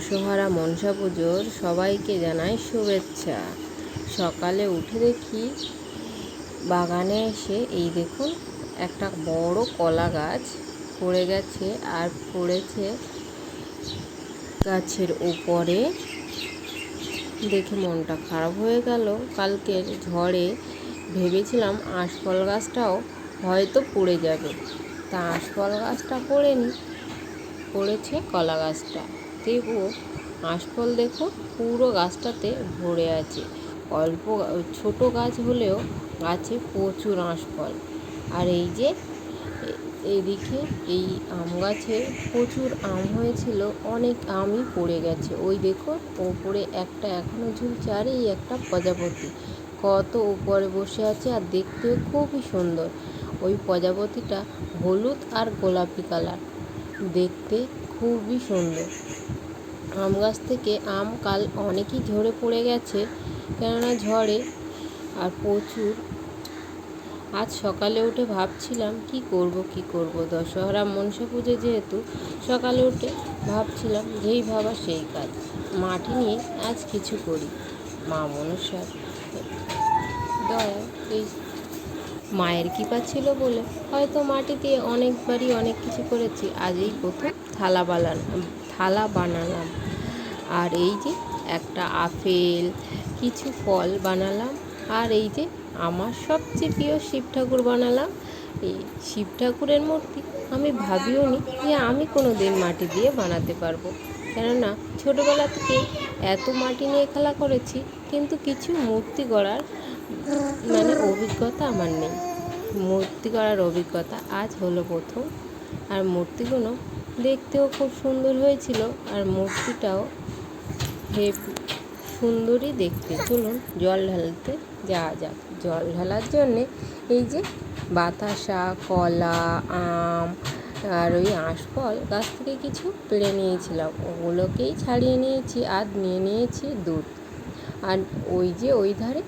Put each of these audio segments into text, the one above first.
দশহরা মনসা পুজোর সবাইকে জানাই শুভেচ্ছা। সকালে উঠে দেখি বাগানে এসে এই দেখুন একটা বড় কলা গাছ পড়ে গেছে, আর পড়েছে গাছের উপরে। দেখে মনটা খারাপ হয়ে গেল। কালকের ঝড়ে ভেবেছিলাম আঁশফল গাছটাও হয়তো পড়ে যাবে, তা আঁশফল গাছটা পড়েনি, পড়েছে কলা গাছটা। তবুও আঁশফল দেখো পুরো গাছটাতে ভরে আছে। অল্প ছোট গাছ হলেও গাছে প্রচুর আঁশফল। আর এই যে এদিকে এই আম গাছে প্রচুর আম হয়েছিল, অনেক আমই পড়ে গেছে। ওই দেখো ওপরে একটা এখনো ঝুলছে, আর এই একটা প্রজাপতি কত উপরে বসে আছে, আর দেখতেও খুবই সুন্দর। ওই প্রজাপতিটা হলুদ আর গোলাপি কালার, দেখতে খুবই সুন্দর। আম গাছ থেকে আম কাল অনেকই ঝরে পড়ে গেছে, কেননা ঝড়ে আর প্রচুর। আজ সকালে উঠে ভাবছিলাম কি করব। দশহরা মনসা পুজো যেহেতু, সকালে উঠে ভাবছিলাম যেই ভাবা সেই কাজ, মাটি নিয়ে আজ কিছু করি। মা মনসার দয়া, এই মায়ের কৃপা ছিল বলে হয়তো মাটি দিয়ে অনেকবারই অনেক কিছু করেছি। আজ এই প্রথম থালা বানালাম। আর এই যে একটা আপেল, কিছু ফল বানালাম। আর এই যে আমার সবচেয়ে প্রিয় শিব ঠাকুর বানালাম। এই শিব ঠাকুরের মূর্তি আমি ভাবিও নি যে আমি কোনো দিন মাটি দিয়ে বানাতে পারবো, কেননা ছোটোবেলা থেকে এত মাটি নিয়ে খেলা করেছি, কিন্তু কিছু মূর্তি গড়ার অভিজ্ঞতা আমার নেই। মূর্তি গড়ার অভিজ্ঞতা আজ হলো প্রথম। আর মূর্তিগুলো দেখতেও খুব সুন্দর হয়েছিল, আর মূর্তিটাও সুন্দরই দেখতে। চলুন জল ঢালতে যাওয়া যাক। জল ঢালার জন্যে এই যে বাতাসা, কলা, আম আর ওই আঁশফল গাছ থেকে কিছু পেড়ে নিয়েছিলাম, ওগুলোকেই ছাড়িয়ে নিয়েছি। আর নিয়ে নিয়েছি দুধ। আর ওই যে ওই ধারে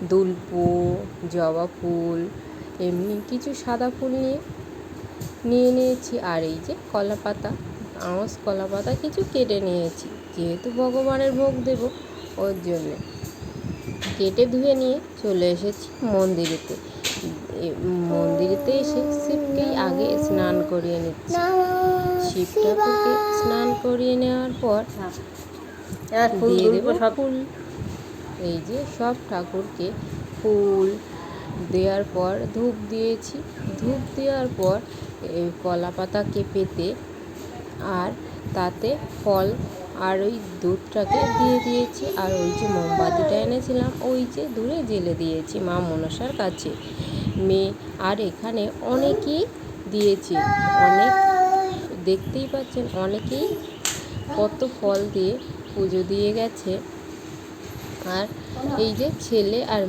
দুলপো, জবা ফুল, এমনি কিছু সাদা ফুল নিয়ে নিয়েছি। আর এই যে কলা পাতা, আঁশ কলা পাতা কিছু কেটে নিয়েছি, যেহেতু ভগবানের ভোগ দেব ওর জন্যে। কেটে ধুয়ে নিয়ে চলে এসেছি মন্দিরেতে। মন্দিরেতে এসে শিবকেই আগে স্নান করিয়ে নিচ্ছি। শিব ঠাকুরকে স্নান করিয়ে নেওয়ার পর দিয়ে দেবো ফুল। এই যে সব ঠাকুরকে ফুল দেওয়ার পর ধূপ দিয়েছি। ধূপ দেওয়ার পর এই কলা পাতাকে পেতে আর তাতে ফল আর ওই দুধটাকে দিয়ে দিয়েছি। আর ওই যে মোমবাতিটা এনেছিলাম ওই যে দূরে জেলে দিয়েছি মা মনসার কাছে। আর এখানে অনেকেই দিয়েছে, অনেক দেখতেই পাচ্ছেন অনেকেই কত ফল দিয়ে পুজো দিয়ে গেছে। আর এই যে ছেলে আর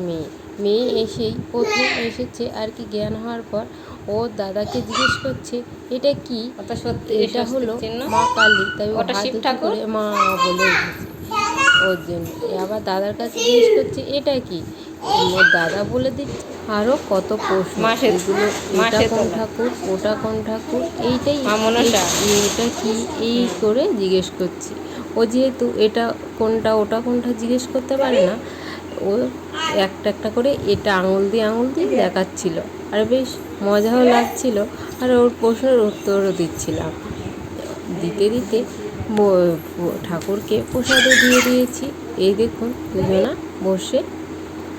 মেয়ে এসেই প্রথম এসেছে আর কি, জ্ঞান হওয়ার পর ওর দাদাকে জিজ্ঞেস করছে এটা কি। এটা হলো মা কালী। তাই ও হাত উঁচু করে মা বলে উঠেছে ওর জন্য। আবার দাদার কাছে জিজ্ঞেস করছে এটা কি, ওর দাদা বলে দিচ্ছে। আরও কত প্রশ্ন, এগুলো এটা কোন ঠাকুর, ওটা কোন ঠাকুর, এইটাই এটা কি, এই করে জিজ্ঞেস করছি। ও যেহেতু এটা কোনটা ওটা কোনটা জিজ্ঞেস করতে পারে না, ও একটা একটা করে এটা আঙুল দিয়ে দেখাচ্ছিল। আর বেশ মজাও লাগছিল, আর ওর প্রশ্নের উত্তরও দিচ্ছিলাম। দিতে ঠাকুরকে প্রসাদও দিয়ে দিয়েছি। এই দেখুন দুজনা বসে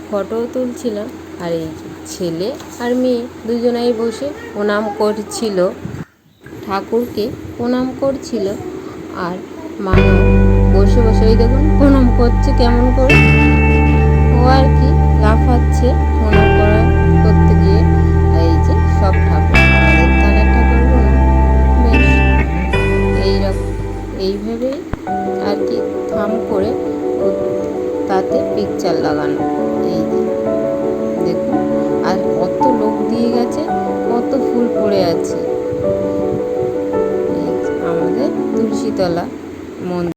ফটোও তুলছিলাম। আর এই ছেলে আর মেয়ে দুজনাই বসে প্রণাম করছিল, ঠাকুরকে প্রণাম করছিল। আর মাও বসে ওই দেখুন প্রণাম করছে কেমন করে, ও আর কি লাফাচ্ছে প্রণাম করতে গিয়ে। আর এই যে সব ঠাকুর, আমাদের থানের ঠাকুরগুলো বেশ এইভাবেই আর কি থাম করে তাতে পিকচার লাগানো। এই যে দেখুন, আর কত লোক দিয়ে গেছে, কত ফুল পড়ে আছে। এই আমাদের তুলসীতলা মন্দির।